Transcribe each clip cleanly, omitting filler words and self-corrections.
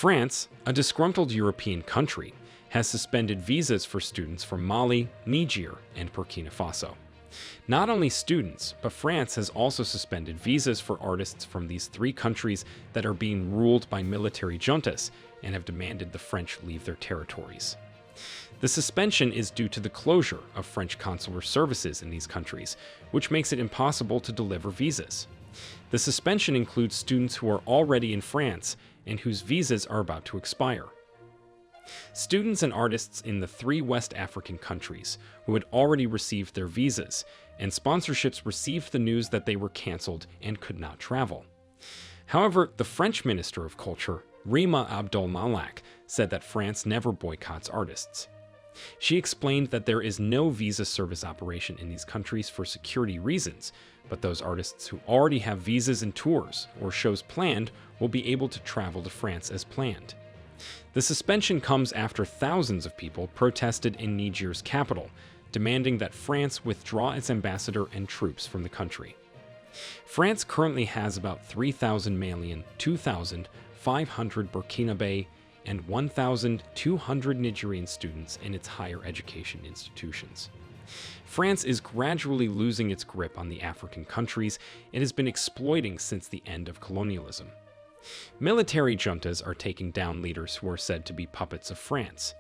France, a disgruntled European country, has suspended visas for students from Mali, Niger, and Burkina Faso. Not only students, but France has also suspended visas for artists from these three countries that are being ruled by military juntas and have demanded the French leave their territories. The suspension is due to the closure of French consular services in these countries, which makes it impossible to deliver visas. The suspension includes students who are already in France and whose visas are about to expire. Students and artists in the three West African countries who had already received their visas and sponsorships received the news that they were cancelled and could not travel. However, the French Minister of Culture, Rima Abdul Malak, said that France never boycotts artists. She explained that there is no visa service operation in these countries for security reasons, but those artists who already have visas and tours or shows planned will be able to travel to France as planned. The suspension comes after thousands of people protested in Niger's capital, demanding that France withdraw its ambassador and troops from the country. France currently has about 3,000 Malian, 2,500 Burkinabe, and 1,200 Nigerian students in its higher education institutions. France is gradually losing its grip on the African countries it has been exploiting since the end of colonialism. Military juntas are taking down leaders who are said to be puppets of France.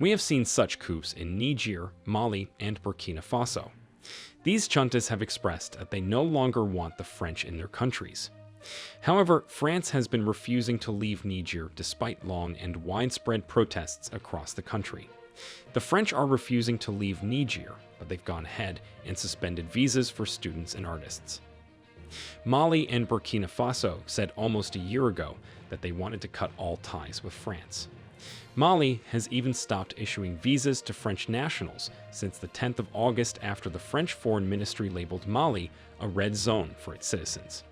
We have seen such coups in Niger, Mali, and Burkina Faso. These juntas have expressed that they no longer want the French in their countries. However, France has been refusing to leave Niger despite long and widespread protests across the country. The French are refusing to leave Niger, but they've gone ahead and suspended visas for students and artists. Mali and Burkina Faso said almost a year ago that they wanted to cut all ties with France. Mali has even stopped issuing visas to French nationals since the 10th of August after the French Foreign Ministry labeled Mali a red zone for its citizens.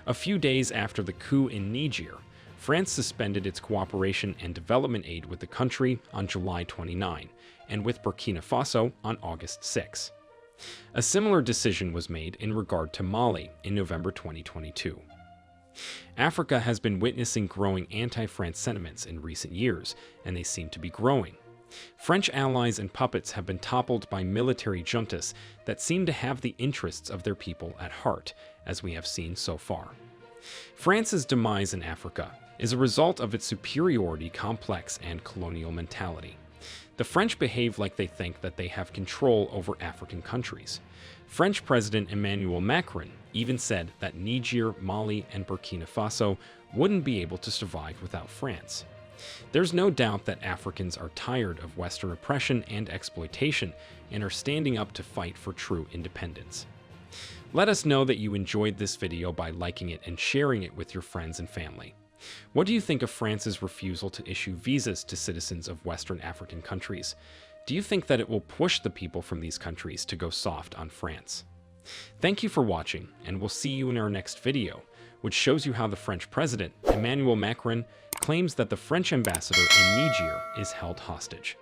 A few days after the coup in Niger, France suspended its cooperation and development aid with the country on July 29 and with Burkina Faso on August 6. A similar decision was made in regard to Mali in November 2022. Africa has been witnessing growing anti-France sentiments in recent years, and they seem to be growing. French allies and puppets have been toppled by military juntas that seem to have the interests of their people at heart, as we have seen so far. France's demise in Africa is a result of its superiority complex and colonial mentality. The French behave like they think that they have control over African countries. French President Emmanuel Macron even said that Niger, Mali, and Burkina Faso wouldn't be able to survive without France. There's no doubt that Africans are tired of Western oppression and exploitation and are standing up to fight for true independence. Let us know that you enjoyed this video by liking it and sharing it with your friends and family. What do you think of France's refusal to issue visas to citizens of Western African countries? Do you think that it will push the people from these countries to go soft on France? Thank you for watching, and we'll see you in our next video, which shows you how the French president, Emmanuel Macron, claims that the French ambassador in Niger is held hostage.